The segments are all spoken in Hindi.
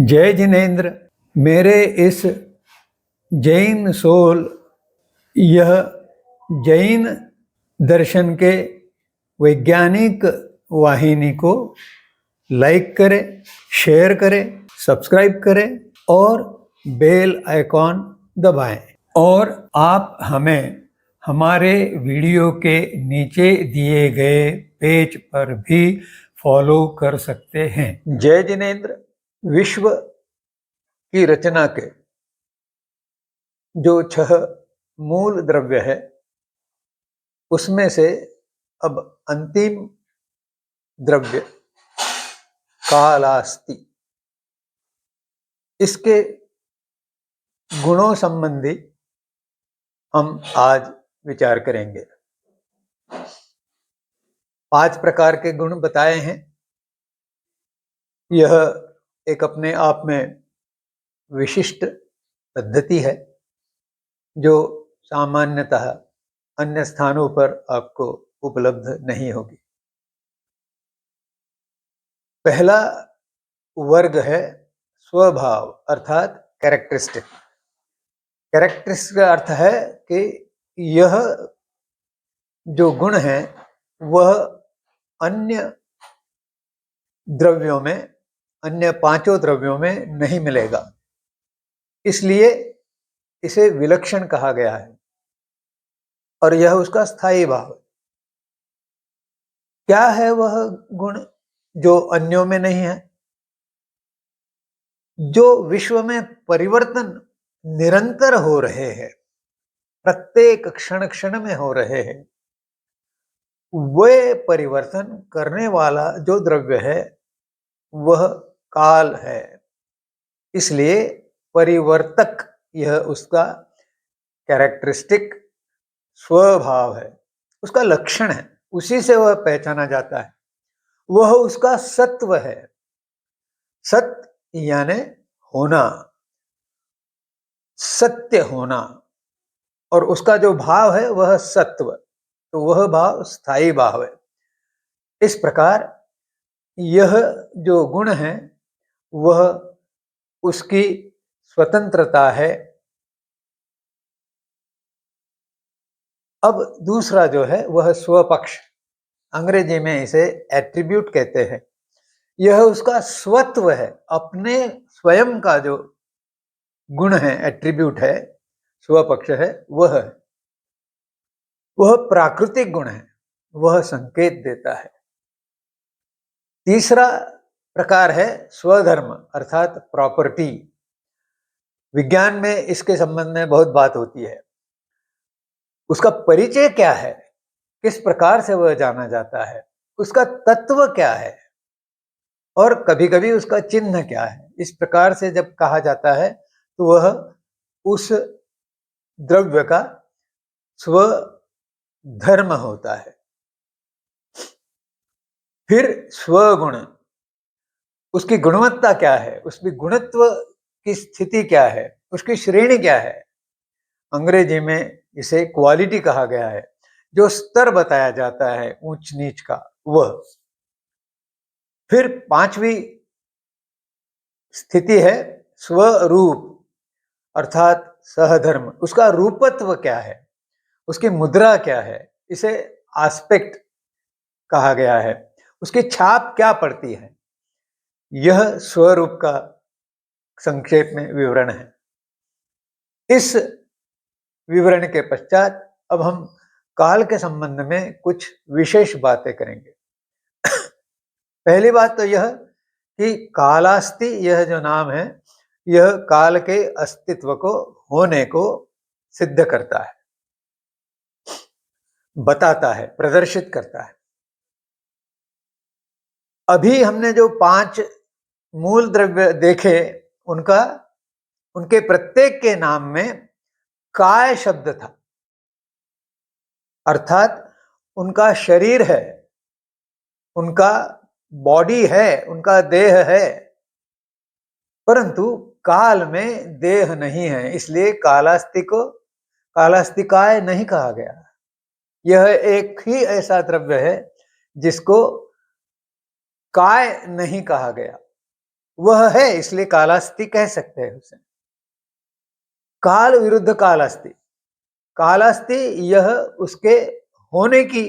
जय जिनेन्द्र। मेरे इस जैन सोल यह जैन दर्शन के वैज्ञानिक वाहिनी को लाइक करें, शेयर करें, सब्सक्राइब करें और बेल आइकॉन दबाएं। और आप हमें हमारे वीडियो के नीचे दिए गए पेज पर भी फॉलो कर सकते हैं। जय जिनेन्द्र। विश्व की रचना के जो 6 मूल द्रव्य है उसमें से अब अंतिम द्रव्य कालास्ति, इसके गुणों संबंधी हम आज विचार करेंगे। 5 प्रकार के गुण बताए हैं। यह एक अपने आप में विशिष्ट पद्धति है जो सामान्यतः अन्य स्थानों पर आपको उपलब्ध नहीं होगी। पहला वर्ग है स्वभाव अर्थात कैरेक्टरिस्टिक। कैरेक्टरिस्टिक का अर्थ है कि यह जो गुण है वह अन्य द्रव्यों में, अन्य 5 द्रव्यों में नहीं मिलेगा, इसलिए इसे विलक्षण कहा गया है और यह उसका स्थायी भाव है। क्या है वह गुण जो अन्यों में नहीं है? जो विश्व में परिवर्तन निरंतर हो रहे हैं, प्रत्येक क्षण क्षण में हो रहे हैं, वे परिवर्तन करने वाला जो द्रव्य है वह काल है। इसलिए परिवर्तक यह उसका कैरेक्टरिस्टिक स्वभाव है, उसका लक्षण है, उसी से वह पहचाना जाता है। वह उसका सत्व है। सत्य यानी होना, सत्य होना, और उसका जो भाव है वह सत्व, तो वह भाव स्थायी भाव है। इस प्रकार यह जो गुण है वह उसकी स्वतंत्रता है। अब दूसरा जो है वह स्वपक्ष, अंग्रेजी में इसे एट्रीब्यूट कहते हैं। यह उसका स्वत्व है, अपने स्वयं का जो गुण है, एट्रीब्यूट है, स्वपक्ष है, वह है। वह प्राकृतिक गुण है, वह संकेत देता है। तीसरा प्रकार है स्वधर्म अर्थात प्रॉपर्टी। विज्ञान में इसके संबंध में बहुत बात होती है। उसका परिचय क्या है, किस प्रकार से वह जाना जाता है, उसका तत्व क्या है और कभी कभी उसका चिन्ह क्या है। इस प्रकार से जब कहा जाता है तो वह उस द्रव्य का स्वधर्म होता है। फिर स्वगुण, उसकी गुणवत्ता क्या है, उसकी गुणत्व की स्थिति क्या है, उसकी श्रेणी क्या है। अंग्रेजी में इसे क्वालिटी कहा गया है, जो स्तर बताया जाता है ऊंच नीच का वह। फिर 5वीं स्थिति है स्वरूप अर्थात सहधर्म। उसका रूपत्व क्या है, उसकी मुद्रा क्या है, इसे एस्पेक्ट कहा गया है। उसकी छाप क्या पड़ती है, यह स्वरूप का संक्षेप में विवरण है। इस विवरण के पश्चात अब हम काल के संबंध में कुछ विशेष बातें करेंगे। पहली बात तो यह कि कालास्ति, यह जो नाम है, यह काल के अस्तित्व को, होने को सिद्ध करता है, बताता है, प्रदर्शित करता है। अभी हमने जो 5 मूल द्रव्य देखे, उनके प्रत्येक के नाम में काय शब्द था, अर्थात उनका शरीर है, उनका बॉडी है, उनका देह है, परंतु काल में देह नहीं है, इसलिए कालास्ति को कालास्तिकाय नहीं कहा गया। यह एक ही ऐसा द्रव्य है जिसको काय नहीं कहा गया। वह है, इसलिए कालास्ति कह सकते हैं उसे। काल विरुद्ध कालास्ति, कालास्ति यह उसके होने की,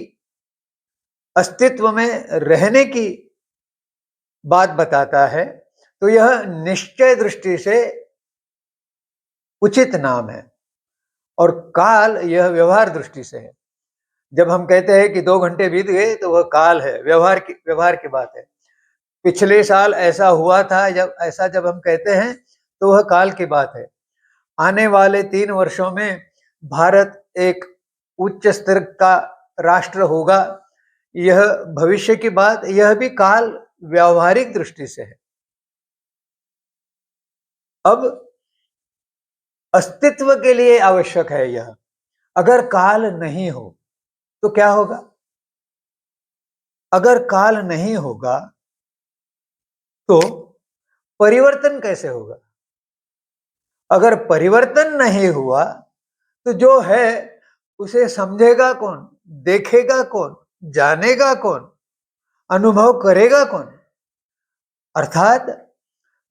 अस्तित्व में रहने की बात बताता है, तो यह निश्चय दृष्टि से उचित नाम है। और काल यह व्यवहार दृष्टि से है। जब हम कहते हैं कि 2 घंटे बीत गए तो वह काल है, व्यवहार की बात है। पिछले साल ऐसा हुआ था, जब हम कहते हैं तो वह काल की बात है। आने वाले 3 वर्षों में भारत एक उच्च स्तर का राष्ट्र होगा, यह भविष्य की बात, यह भी काल व्यावहारिक दृष्टि से है। अब अस्तित्व के लिए आवश्यक है यह। अगर काल नहीं हो तो क्या होगा? अगर काल नहीं होगा तो परिवर्तन कैसे होगा? अगर परिवर्तन नहीं हुआ तो जो है उसे समझेगा कौन, देखेगा कौन, जानेगा कौन, अनुभव करेगा कौन? अर्थात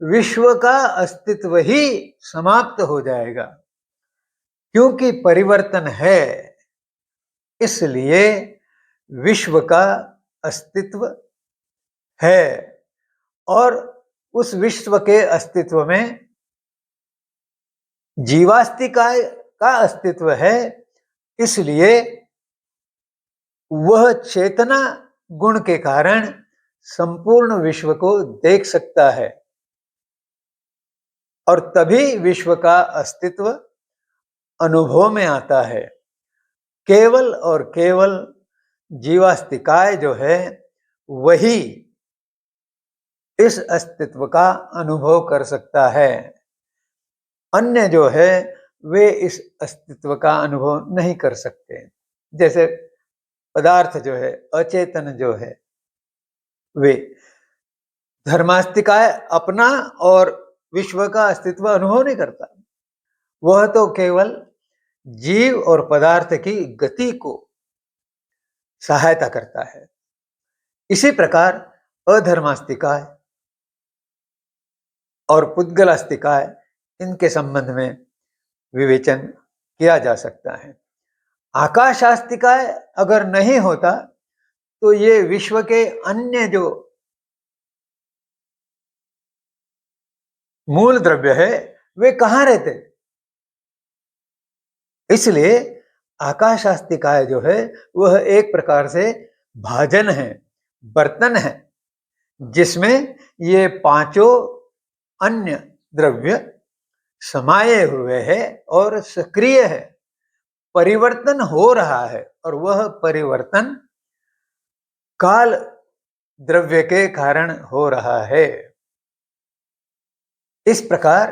विश्व का अस्तित्व ही समाप्त हो जाएगा। क्योंकि परिवर्तन है, इसलिए विश्व का अस्तित्व है। और उस विश्व के अस्तित्व में जीवास्तिकाय का अस्तित्व है, इसलिए वह चेतना गुण के कारण संपूर्ण विश्व को देख सकता है। और तभी विश्व का अस्तित्व अनुभव में आता है। केवल और केवल जीवास्तिकाय जो है वही इस अस्तित्व का अनुभव कर सकता है। अन्य जो है वे इस अस्तित्व का अनुभव नहीं कर सकते। जैसे पदार्थ जो है, अचेतन जो है, वे धर्मास्तिकाय अपना और विश्व का अस्तित्व अनुभव नहीं करता। वह तो केवल जीव और पदार्थ की गति को सहायता करता है। इसी प्रकार अधर्मास्तिकाय और पुद्गलास्तिकाय, इनके संबंध में विवेचन किया जा सकता है। आकाशास्तिकाय अगर नहीं होता तो ये विश्व के अन्य जो मूल द्रव्य है वे कहां रहते? इसलिए आकाशास्तिकाय जो है वह एक प्रकार से भाजन है, बर्तन है, जिसमें ये पांचों अन्य द्रव्य समाये हुए हैं और सक्रिय है। परिवर्तन हो रहा है और वह परिवर्तन काल द्रव्य के कारण हो रहा है। इस प्रकार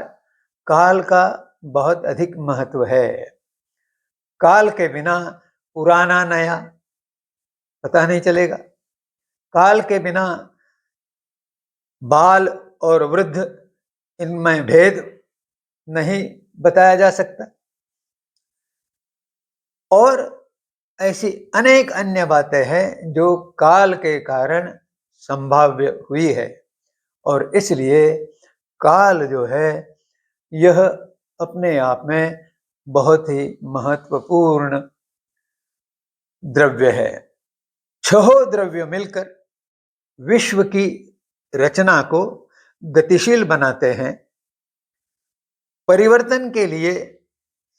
काल का बहुत अधिक महत्व है। काल के बिना पुराना नया पता नहीं चलेगा। काल के बिना बाल और वृद्ध, इनमें भेद नहीं बताया जा सकता। और ऐसी अनेक अन्य बातें हैं जो काल के कारण संभाव्य हुई है। और इसलिए काल जो है यह अपने आप में बहुत ही महत्वपूर्ण द्रव्य है। छहों द्रव्य मिलकर विश्व की रचना को गतिशील बनाते हैं, परिवर्तन के लिए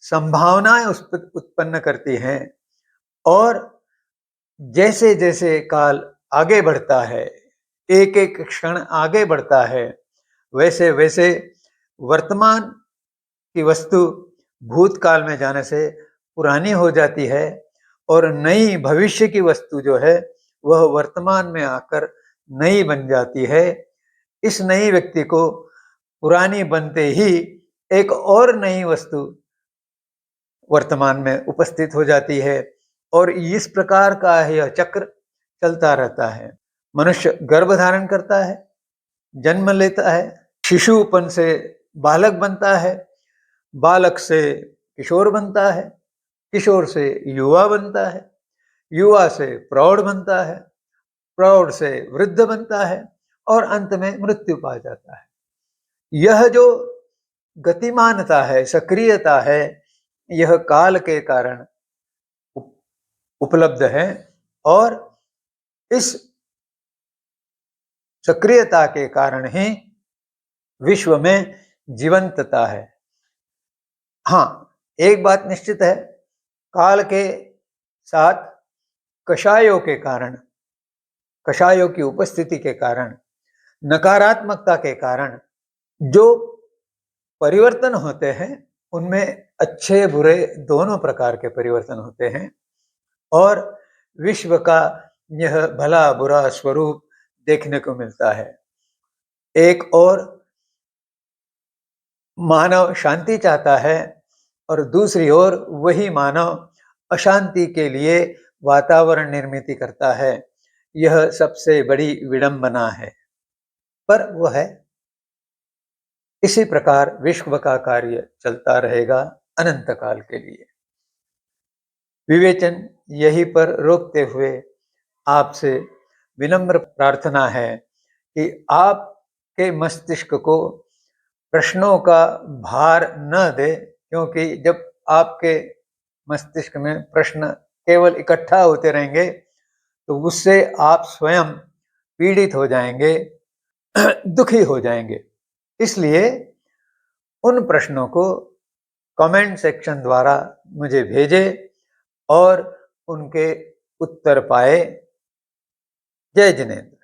संभावनाएं उत्पन्न करती हैं। और जैसे जैसे काल आगे बढ़ता है, एक एक क्षण आगे बढ़ता है, वैसे वैसे वर्तमान की वस्तु भूतकाल में जाने से पुरानी हो जाती है और नई भविष्य की वस्तु जो है वह वर्तमान में आकर नई बन जाती है। इस नई व्यक्ति को पुरानी बनते ही एक और नई वस्तु वर्तमान में उपस्थित हो जाती है और इस प्रकार का यह चक्र चलता रहता है। मनुष्य गर्भ धारण करता है, जन्म लेता है, शिशुपन से बालक बनता है, बालक से किशोर बनता है, किशोर से युवा बनता है, युवा से प्रौढ़ बनता है, प्रौढ़ से वृद्ध बनता है और अंत में मृत्यु पा जाता है। यह जो गतिमानता है, सक्रियता है, यह काल के कारण उपलब्ध है और इस सक्रियता के कारण ही विश्व में जीवंतता है। हाँ, एक बात निश्चित है, काल के साथ कषायों के कारण, कषायों की उपस्थिति के कारण, नकारात्मकता के कारण जो परिवर्तन होते हैं, उनमें अच्छे बुरे दोनों प्रकार के परिवर्तन होते हैं और विश्व का यह भला बुरा स्वरूप देखने को मिलता है। एक और मानव शांति चाहता है और दूसरी ओर वही मानव अशांति के लिए वातावरण निर्मित करता है। यह सबसे बड़ी विडंबना है, पर वह है। इसी प्रकार विश्व का कार्य चलता रहेगा अनंत काल के लिए। विवेचन यहीं पर रोकते हुए आपसे विनम्र प्रार्थना है कि आपके मस्तिष्क को प्रश्नों का भार न दे, क्योंकि जब आपके मस्तिष्क में प्रश्न केवल इकट्ठा होते रहेंगे तो उससे आप स्वयं पीड़ित हो जाएंगे, दुखी हो जाएंगे। इसलिए उन प्रश्नों को कमेंट सेक्शन द्वारा मुझे भेजें और उनके उत्तर पाए। जय जिनेंद्र।